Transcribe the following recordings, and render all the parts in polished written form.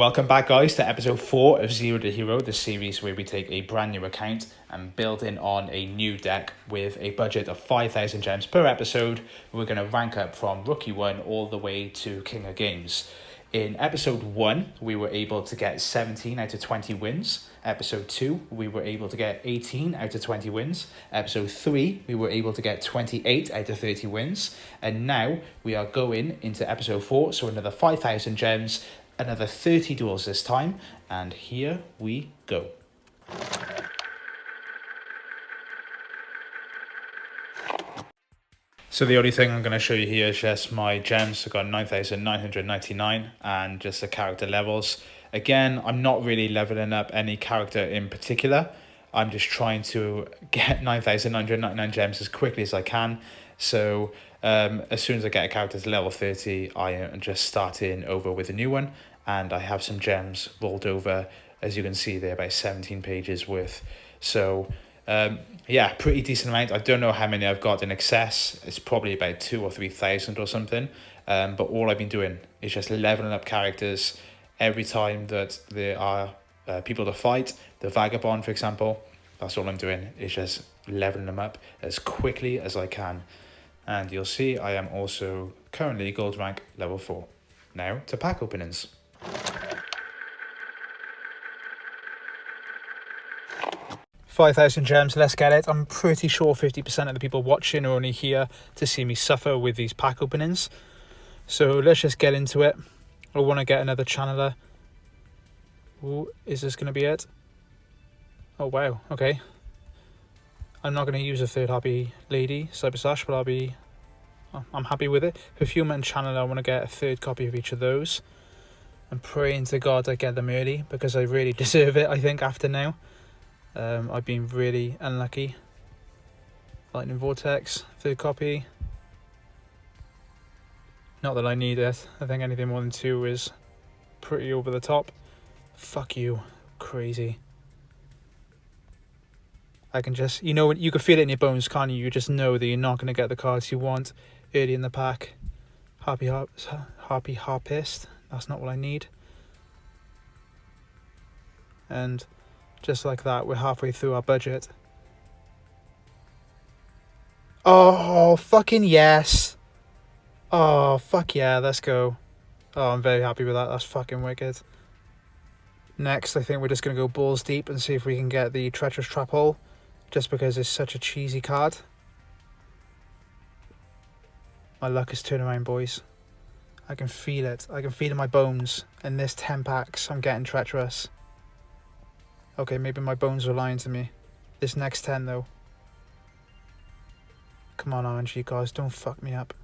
Welcome back, guys, to episode 4 of Zero to Hero, the series where we take a brand new account and build in on a new deck with a budget of 5,000 gems per episode. We're going to rank up from Rookie 1 all the way to King of Games. In episode 1, we were able to get 17 out of 20 wins. Episode 2, we were able to get 18 out of 20 wins. Episode 3, we were able to get 28 out of 30 wins. And now we are going into episode 4, so another 5,000 gems, another 30 duels this time, and here we go. So the only thing I'm going to show you here is just my gems. I've got 9,999 and just the character levels. Again, I'm not really leveling up any character in particular. I'm just trying to get 9,999 gems as quickly as I can. So as soon as I get a character to level 30, I am just starting over with a new one. And I have some gems rolled over, as you can see there, about 17 pages worth. So yeah, pretty decent amount. I don't know how many I've got in excess. It's probably about 2,000 or 3,000 or something. But all I've been doing is just leveling up characters every time that there are people to fight. The Vagabond, for example, that's all I'm doing, is just leveling them up as quickly as I can. And you'll see I am also currently gold rank level 4. Now to pack openings. $5,000 gems, let's get it. I'm pretty sure 50% of the people watching are only here to see me suffer with these pack openings. So let's just get into it. I want to get another channeler. Ooh, is this going to be it? Oh wow, okay. I'm not going to use a third happy lady, Cyber Slash, but I'm happy with it. Perfume and channeler, I want to get a third copy of each of those. I'm praying to God I get them early because I really deserve it, I think, after now. I've been really unlucky. Lightning Vortex, third copy. Not that I need it. I think anything more than 2 is pretty over the top. Fuck you. Crazy. I can just, you know, you can feel it in your bones, can't you? You just know that you're not going to get the cards you want early in the pack. Happy Harpist. That's not what I need. And just like that, we're halfway through our budget. Oh, fucking yes. Oh, fuck yeah, let's go. Oh, I'm very happy with that. That's fucking wicked. Next, I think we're just going to go balls deep and see if we can get the Treacherous Trap Hole, just because it's such a cheesy card. My luck is turning around, boys. I can feel it. I can feel it in my bones. In this 10 packs, I'm getting treacherous. Okay, maybe my bones are lying to me. This next 10, though. Come on, RNG guys, don't fuck me up.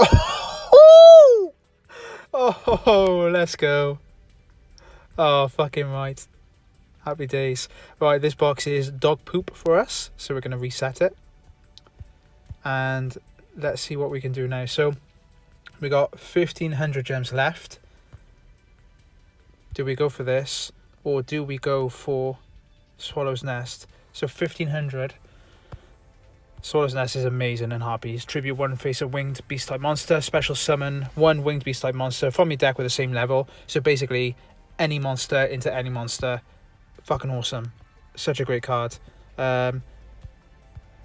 Oh! Oh, let's go. Oh, fucking right. Happy days. Right, this box is dog poop for us, so we're going to reset it. And let's see what we can do now. So we got 1,500 gems left. Do we go for this, or do we go for Swallow's Nest? So 1,500. Swallow's Nest is amazing in Harpies. Tribute 1 face a winged beast type monster. Special summon 1 winged beast type monster from your deck with the same level. So basically, any monster into any monster. Fucking awesome. Such a great card.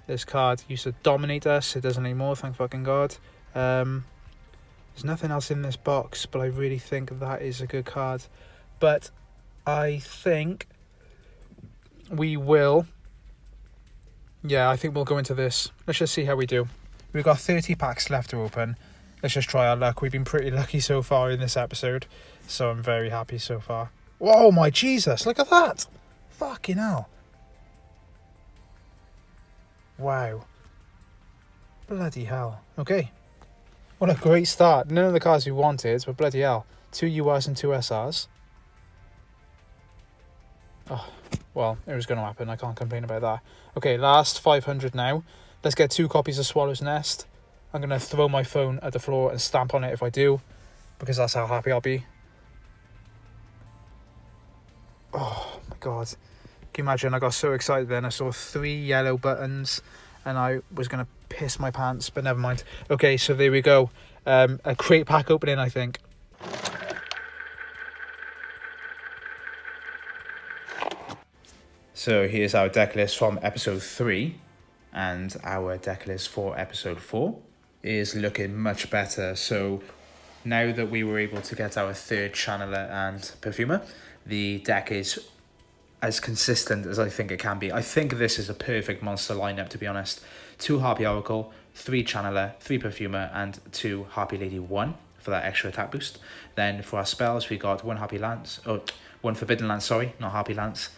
This card used to dominate us. It doesn't anymore, thank fucking God. There's nothing else in this box, but I really think that is a good card. But I think we will... Yeah, I think we'll go into this. Let's just see how we do. We've got 30 packs left to open. Let's just try our luck. We've been pretty lucky so far in this episode, so I'm very happy so far. Whoa, my Jesus, look at that. Fucking hell. Wow. Bloody hell. Okay. What a great start. None of the cards we wanted, but bloody hell. 2 URs and 2 SRs. Oh, well, it was going to happen. I can't complain about that. Okay, last 500 now. Let's get 2 copies of Swallow's Nest. I'm going to throw my phone at the floor and stamp on it if I do, because that's how happy I'll be. Oh, my God. Can you imagine? I got so excited then. I saw 3 yellow buttons and I was going to piss my pants, but never mind. Okay, so there we go. A crate pack opening, I think. So here's our deck list from episode 3, and our deck list for episode 4 is looking much better. So now that we were able to get our third channeler and perfumer, the deck is as consistent as I think it can be. I think this is a perfect monster lineup, to be honest. 2 Harpy Oracle, 3 Channeler, 3 Perfumer, and 2 Harpy Lady 1 for that extra attack boost. Then for our spells, we got 1 Harpy Lance, 1 Forbidden Lance, sorry, not Harpy Lance.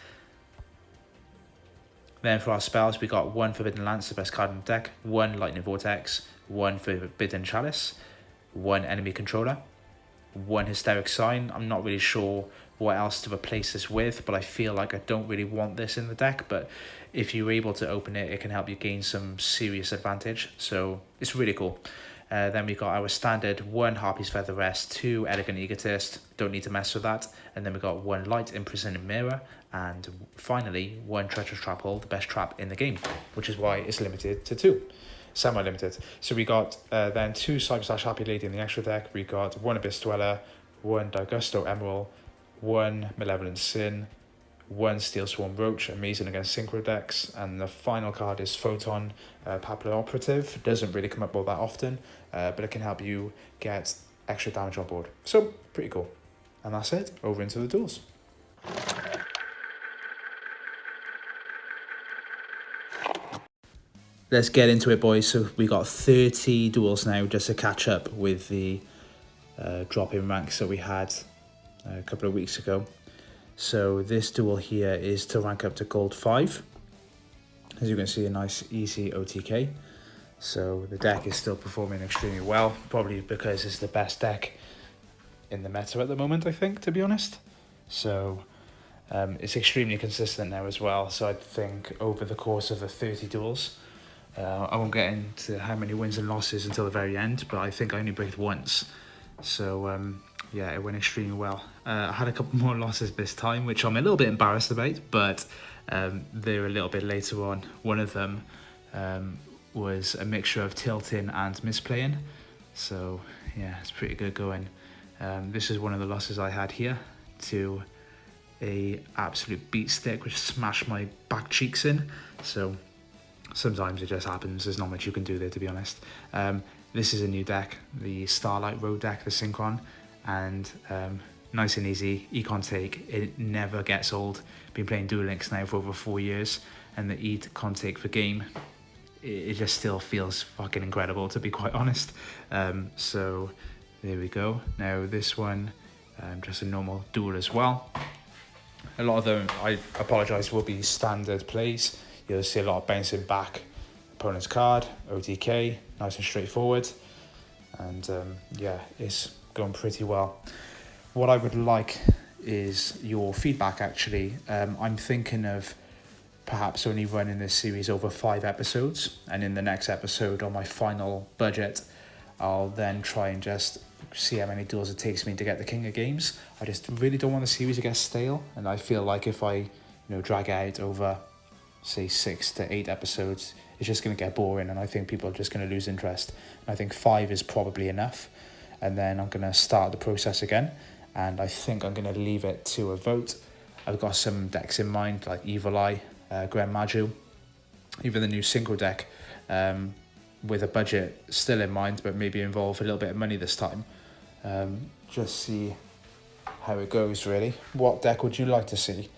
Then for our spells, we got 1 Forbidden Lance, the best card in the deck, 1 Lightning Vortex, 1 Forbidden Chalice, 1 Enemy Controller, 1 Hysteric Sign. I'm not really sure what else to replace this with, but I feel like I don't really want this in the deck, but if you're able to open it, it can help you gain some serious advantage, so it's really cool. Then we got our standard 1 Harpy's Feather Rest, 2 Elegant Egotist, don't need to mess with that, and then we got 1 Light Imprisoned Mirror, and finally 1 Treacherous Trap Hole, the best trap in the game, which is why it's limited to 2. Semi-limited. So we got then 2 Cyber / Harpy Lady in the extra deck, we got 1 Abyss Dweller, 1 D'Augusto Emerald, 1 Malevolent Sin, 1 Steel Swarm Roach, amazing against synchro decks, and the final card is Photon, Papillon Operative. Doesn't really come up all that often, but it can help you get extra damage on board. So, pretty cool. And that's it, over into the duels. Let's get into it, boys. So we got 30 duels now just to catch up with the drop in ranks that we had a couple of weeks ago. So this duel here is to rank up to gold 5. As you can see, a nice easy OTK. So the deck is still performing extremely well, probably because it's the best deck in the meta at the moment, I think, to be honest. So it's extremely consistent now as well. So I think over the course of the 30 duels, I won't get into how many wins and losses until the very end, but I think I only breaked once. So yeah, it went extremely well. I had a couple more losses this time, which I'm a little bit embarrassed about, but they're a little bit later on. One of them was a mixture of tilting and misplaying. So yeah, it's pretty good going. This is one of the losses I had here to a absolute beat stick, which smashed my back cheeks in. So sometimes it just happens. There's not much you can do there, to be honest. This is a new deck, the Starlight Road deck, the Synchron, and nice and easy, econ take, it never gets old. Been playing Duel Links now for over 4 years, and the econ take for game, it just still feels fucking incredible, to be quite honest. So there we go. Now this one, just a normal duel as well. A lot of them, I apologise, will be standard plays. You'll see a lot of bouncing back opponent's card, OTK, nice and straightforward, and yeah, it's going pretty well. What I would like is your feedback, actually. I'm thinking of perhaps only running this series over 5 episodes, and in the next episode, on my final budget, I'll then try and just see how many duels it takes me to get the King of Games. I just really don't want the series to get stale, and I feel like if I drag it out over, say, 6 to 8 episodes, it's just going to get boring, and I think people are just going to lose interest. And I think 5 is probably enough, and then I'm going to start the process again, and I think I'm going to leave it to a vote. I've got some decks in mind, like Evil Eye, Grand Maju, even the new Synchro deck, with a budget still in mind, but maybe involve a little bit of money this time. Just see how it goes, really. What deck would you like to see?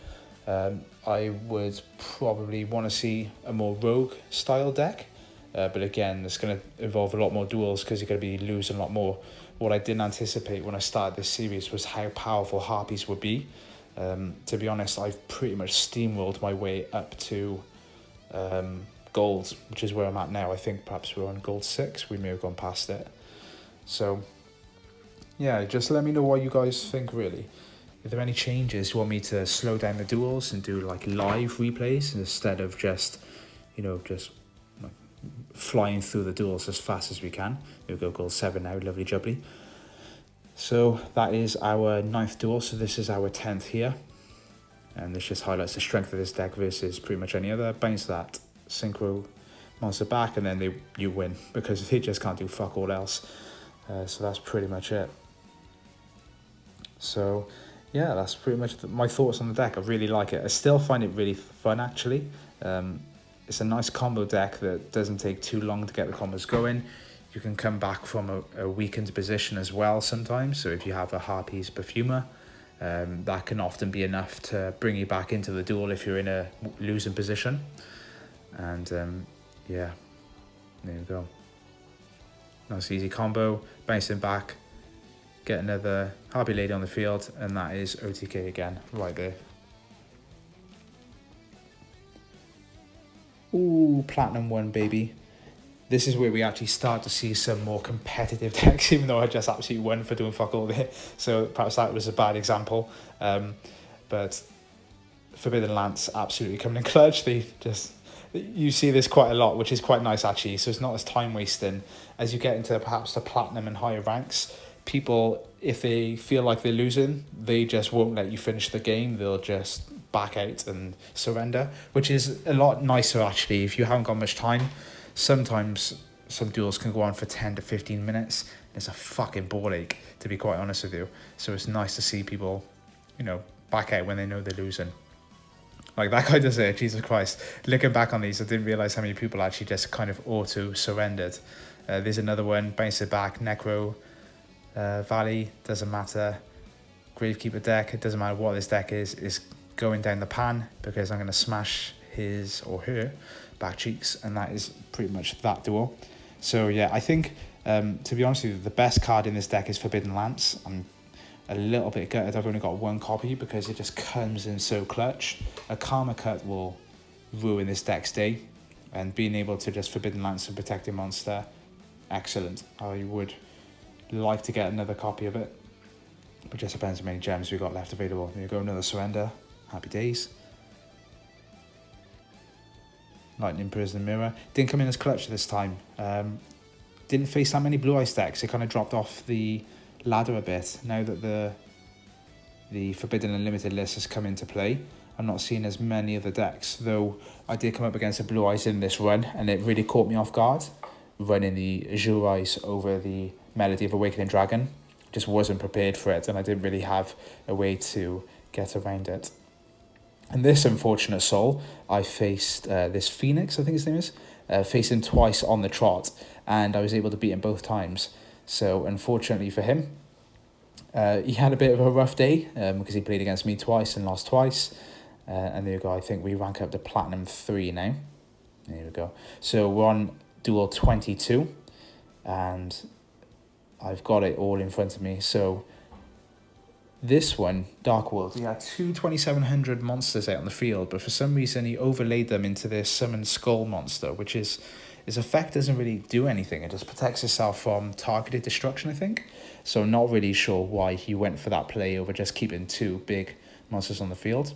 I would probably want to see a more rogue style deck, but again, it's going to involve a lot more duels because you're going to be losing a lot more. What I didn't anticipate when I started this series was how powerful Harpies would be. To be honest, I've pretty much steamrolled my way up to gold, which is where I'm at now. I think perhaps we're on gold 6, we may have gone past it. So yeah, just let me know what you guys think, really. Are there any changes? You want me to slow down the duels and do like live replays instead of just, just like flying through the duels as fast as we can? We'll go gold 7 now, lovely jubbly. So that is our 9th duel, so this is our 10th here. And this just highlights the strength of this deck versus pretty much any other. Bounce that synchro monster back, and then you win, because they just can't do fuck all else. So that's pretty much it. So yeah, that's pretty much my thoughts on the deck. I really like it. I still find it really fun, actually. It's a nice combo deck that doesn't take too long to get the combos going. You can come back from a weakened position as well sometimes. So if you have a Harpies Perfumer, that can often be enough to bring you back into the duel if you're in a losing position. And yeah, there you go. Nice easy combo, bouncing back, get another Harpy Lady on the field, and that is OTK again, right there. Ooh, Platinum 1, baby. This is where we actually start to see some more competitive decks, even though I just absolutely won for doing fuck all there. So perhaps that was a bad example. But Forbidden Lance absolutely coming in clutch. You see this quite a lot, which is quite nice actually. So it's not as time wasting as you get into perhaps the platinum and higher ranks. People, if they feel like they're losing, they just won't let you finish the game. They'll just back out and surrender, which is a lot nicer actually. If you haven't got much time, sometimes some duels can go on for 10 to 15 minutes. It's a fucking ball ache, to be quite honest with you. So it's nice to see people, back out when they know they're losing. Like that guy does it, Jesus Christ. Looking back on these, I didn't realise how many people actually just kind of auto-surrendered. There's another one, bounce it back, Necro, Valley, doesn't matter. Gravekeeper deck, it doesn't matter what this deck is going down the pan because I'm going to smash his or her back cheeks, and that is pretty much that duel. So yeah, I think, to be honest with you, the best card in this deck is Forbidden Lance. I'm a little bit gutted I've only got one copy because it just comes in so clutch. A Karma Cut will ruin this deck's day, and being able to just Forbidden Lance and protect your monster, excellent. I would like to get another copy of it, but just depends how many gems we got left available. There you go, another surrender. Happy days. Lightning Prison Mirror. Didn't come in as clutch this time. Didn't face that many Blue Eyes decks. It kind of dropped off the ladder a bit. Now that the Forbidden Unlimited list has come into play, I'm not seeing as many of the decks, though I did come up against a Blue Eyes in this run, and it really caught me off guard. Running the Azure Eyes over the Melody of Awakening Dragon. Just wasn't prepared for it, and I didn't really have a way to get around it. And this unfortunate soul, I faced this Phoenix, I think his name is, faced him twice on the trot, and I was able to beat him both times. So unfortunately for him, he had a bit of a rough day because he played against me twice and lost twice. And there you go, I think we rank up to Platinum 3 now. There we go. So we're on Duel 22, and I've got it all in front of me. So this one, Dark World, he had two 2700 monsters out on the field, but for some reason he overlaid them into this Summon Skull monster, which is, his effect doesn't really do anything. It just protects itself from targeted destruction, I think. So I'm not really sure why he went for that play over just keeping two big monsters on the field.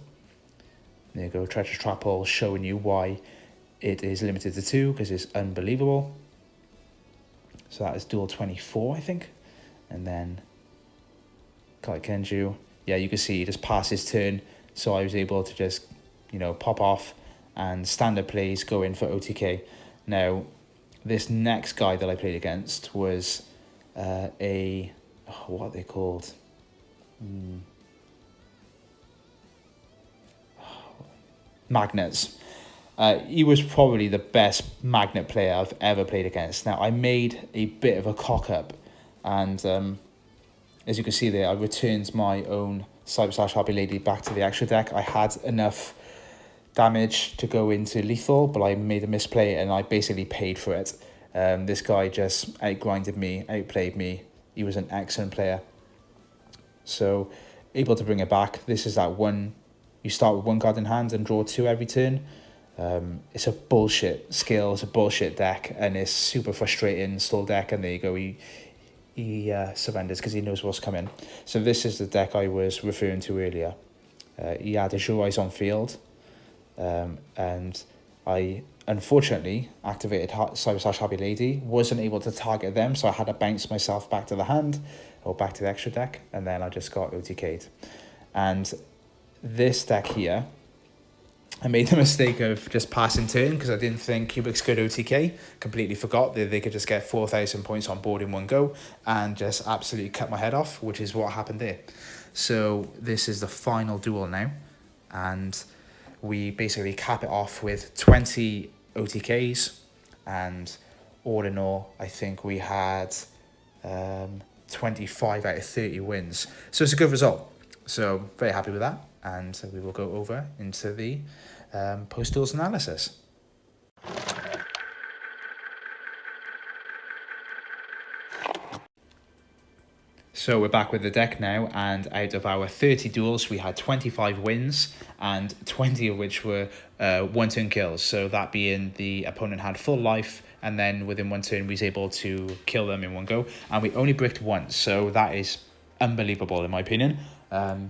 There you go, Treacherous Trap Hole showing you why it is limited to 2, because it's unbelievable. So that is Duel 24, I think. And then Kai Kenju. Yeah, you can see he just passed his turn, so I was able to just, pop off and standard plays go in for OTK. Now, this next guy that I played against was what are they called? Magnets. He was probably the best magnet player I've ever played against. Now, I made a bit of a cock-up, and as you can see there, I returned my own Cyber/Harpy Lady back to the extra deck. I had enough damage to go into lethal, but I made a misplay and I basically paid for it. This guy just outgrinded me, outplayed me. He was an excellent player. So, able to bring it back. This is that one, you start with one card in hand and draw 2 every turn. It's a bullshit skill, it's a bullshit deck, and it's super frustrating stall deck, and there you go, he surrenders because he knows what's coming. So this is the deck I was referring to earlier. He had Azure Eyes on field, and I unfortunately activated Cyber/Harpy Lady, wasn't able to target them, so I had to bounce myself back to the hand, or back to the extra deck, and then I just got OTK'd. And this deck here, I made the mistake of just passing turn because I didn't think Cubics could OTK. Completely forgot that they could just get 4,000 points on board in one go and just absolutely cut my head off, which is what happened there. So this is the final duel now, and we basically cap it off with 20 OTKs, and all in all, I think we had 25 out of 30 wins. So it's a good result. So very happy with that, and we will go over into the post-duels analysis. So we're back with the deck now, and out of our 30 duels, we had 25 wins, and 20 of which were one-turn kills. So that being the opponent had full life, and then within one turn, we was able to kill them in one go. And we only bricked once, so that is unbelievable in my opinion.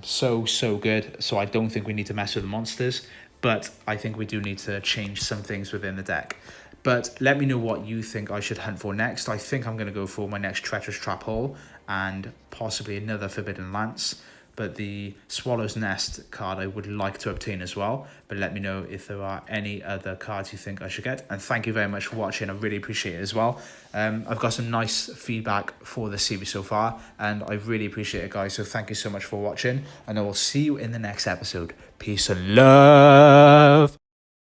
So good. So I don't think we need to mess with the monsters, but I think we do need to change some things within the deck. But let me know what you think I should hunt for next. I think I'm going to go for my next Treacherous Trap Hole and possibly another Forbidden Lance. But the Swallow's Nest card I would like to obtain as well. But let me know if there are any other cards you think I should get. And thank you very much for watching. I really appreciate it as well. I've got some nice feedback for the series so far, and I really appreciate it, guys. So thank you so much for watching, and I will see you in the next episode. Peace and love.